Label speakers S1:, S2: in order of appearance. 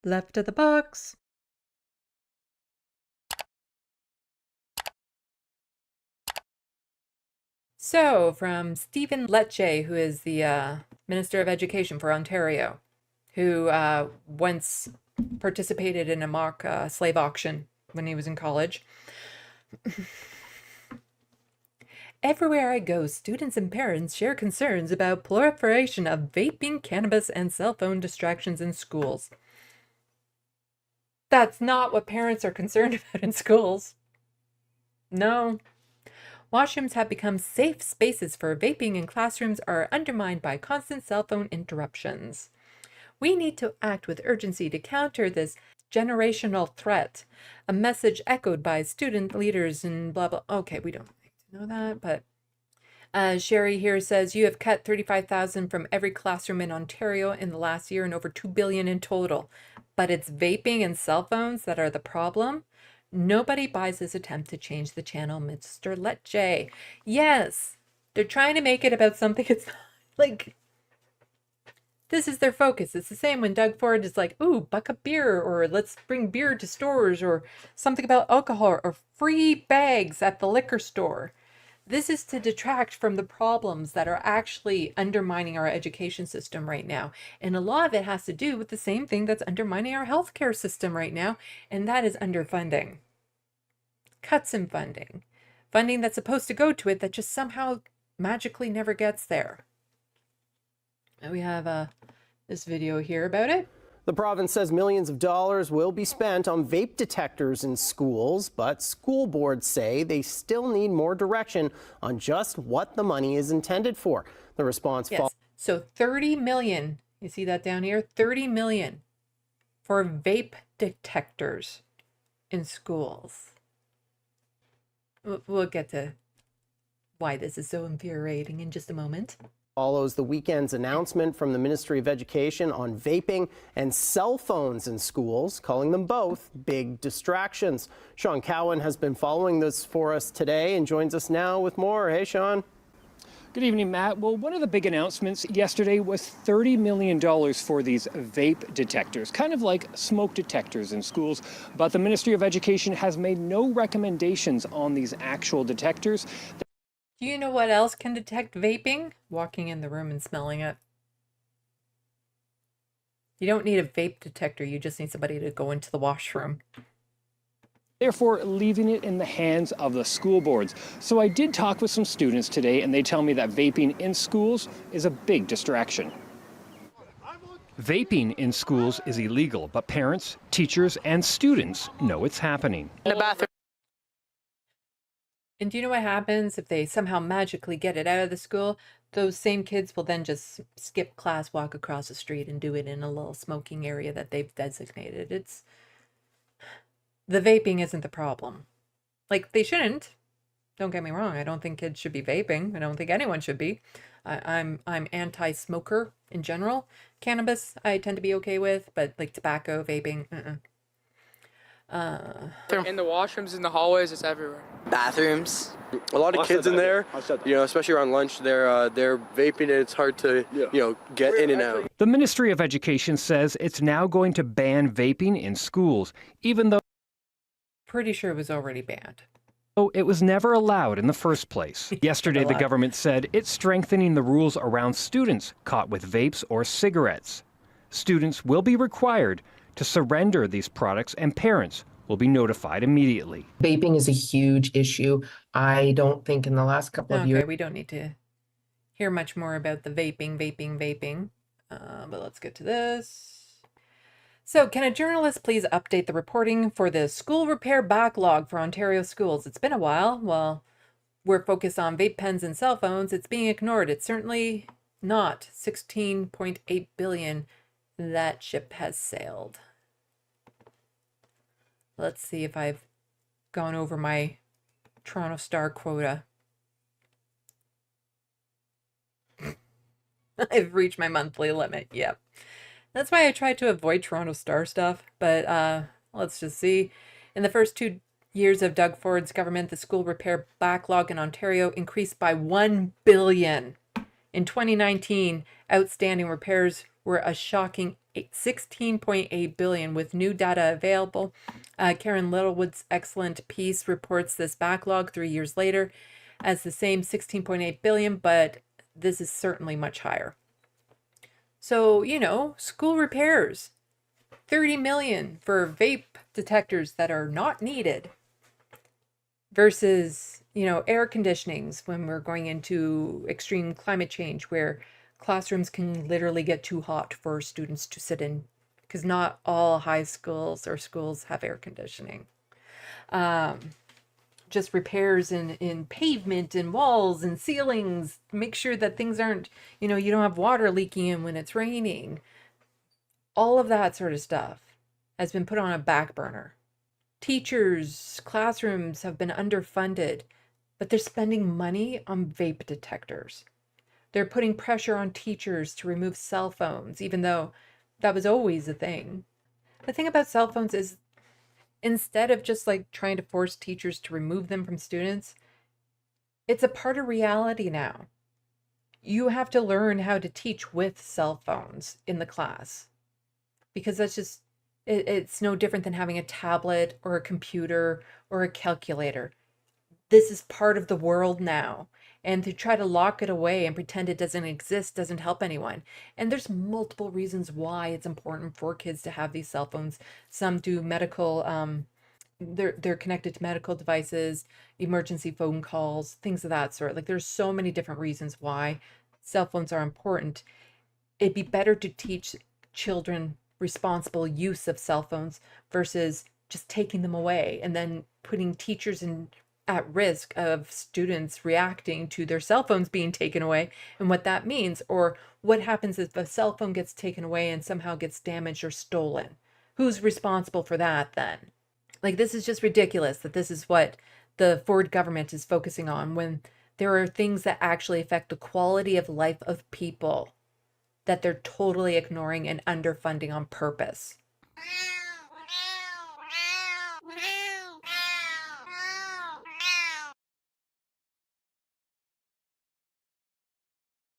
S1: Left of the box. So, from Stephen Lecce, who is the Minister of Education for Ontario, who once participated in a mock slave auction when he was in college. Everywhere I go, students and parents share concerns about proliferation of vaping, cannabis, and cell phone distractions in schools. That's not what parents are concerned about in schools. No. Washrooms have become safe spaces for vaping, and classrooms are undermined by constant cell phone interruptions. We need to act with urgency to counter this generational threat. A message echoed by student leaders and blah, blah. Okay, we don't need to know that, but Sherry here says you have cut 35,000 from every classroom in Ontario in the last year and over 2 billion in total. But it's vaping and cell phones that are the problem. Nobody buys this attempt to change the channel, Mr. Lecce. Yes, they're trying to make it about something it's not. Like, this is their focus. It's the same when Doug Ford is like, ooh, buck up beer, or let's bring beer to stores, or something about alcohol, or free bags at the liquor store. This is to detract from the problems that are actually undermining our education system right now. And a lot of it has to do with the same thing that's undermining our healthcare system right now, and that is underfunding. Cuts in funding. Funding that's supposed to go to it that just somehow magically never gets there. And we have this video here about it.
S2: The province says millions of dollars will be spent on vape detectors in schools, but school boards say they still need more direction on just what the money is intended for. The response
S1: Yes. So 30 million, you see that down here? 30 million for vape detectors in schools. We'll get to why this is so infuriating in just a moment.
S2: Follows the weekend's announcement from the Ministry of Education on vaping and cell phones in schools, calling them both big distractions. Sean Cowan has been following this for us today and joins us now with more. Hey, Sean.
S3: Good evening, Matt. Well, one of the big announcements yesterday was $30 million for these vape detectors, kind of like smoke detectors in schools. But the Ministry of Education has made no recommendations on these actual detectors.
S1: Do you know what else can detect vaping? Walking in the room and smelling it. You don't need a vape detector, you just need somebody to go into the washroom.
S3: Therefore, leaving it in the hands of the school boards. So I did talk with some students today, and they tell me that vaping in schools is a big distraction. Vaping in schools is illegal, but parents, teachers, and students know it's happening.
S4: In the bathroom.
S1: And do you know what happens if they somehow magically get it out of the school? Those same kids will then just skip class, walk across the street, and do it in a little smoking area that they've designated. It's the vaping isn't the problem. Like, they shouldn't. Don't get me wrong. I don't think kids should be vaping. I don't think anyone should be. I'm anti-smoker in general. Cannabis I tend to be okay with, but like tobacco, vaping,
S4: In the washrooms, in the hallways, it's everywhere.
S5: Bathrooms. A lot of kids in there, especially around lunch, they're vaping and it's hard to, get in and out.
S3: The Ministry of Education says it's now going to ban vaping in schools, even though
S1: pretty sure it was already banned.
S3: it was never allowed in the first place. Yesterday, the government said it's strengthening the rules around students caught with vapes or cigarettes. Students will be required to surrender these products, and parents will be notified immediately.
S6: Vaping is a huge issue. I don't think in the last couple of years.
S1: We don't need to hear much more about the vaping. But let's get to this. So, can a journalist please update the reporting for the school repair backlog for Ontario schools? It's been a while. Well, we're focused on vape pens and cell phones. It's being ignored. It's certainly not 16.8 billion. That ship has sailed. Let's see if I've gone over my Toronto Star quota. I've reached my monthly limit. Yep. That's why I try to avoid Toronto Star stuff. But let's just see. In the first 2 years of Doug Ford's government, the school repair backlog in Ontario increased by 1 billion. In 2019, outstanding repairs were a shocking 16.8 billion with new data available. Karen Littlewood's excellent piece reports this backlog 3 years later as the same 16.8 billion, but this is certainly much higher. So, school repairs, 30 million for vape detectors that are not needed versus, air conditionings when we're going into extreme climate change where classrooms can literally get too hot for students to sit in because not all high schools or schools have air conditioning. Just repairs in pavement and walls and ceilings, make sure that things aren't, you don't have water leaking in when it's raining. All of that sort of stuff has been put on a back burner. Teachers, classrooms have been underfunded, but they're spending money on vape detectors. They're putting pressure on teachers to remove cell phones, even though that was always a thing. The thing about cell phones is instead of just like trying to force teachers to remove them from students, it's a part of reality now. You have to learn how to teach with cell phones in the class because that's just, it's no different than having a tablet or a computer or a calculator. This is part of the world now. And to try to lock it away and pretend it doesn't exist doesn't help anyone. And there's multiple reasons why it's important for kids to have these cell phones. Some do medical, they're connected to medical devices, emergency phone calls, things of that sort. Like there's so many different reasons why cell phones are important. It'd be better to teach children responsible use of cell phones versus just taking them away and then putting teachers at risk of students reacting to their cell phones being taken away and what that means, or what happens if a cell phone gets taken away and somehow gets damaged or stolen. Who's responsible for that then? Like, this is just ridiculous that this is what the Ford government is focusing on when there are things that actually affect the quality of life of people that they're totally ignoring and underfunding on purpose.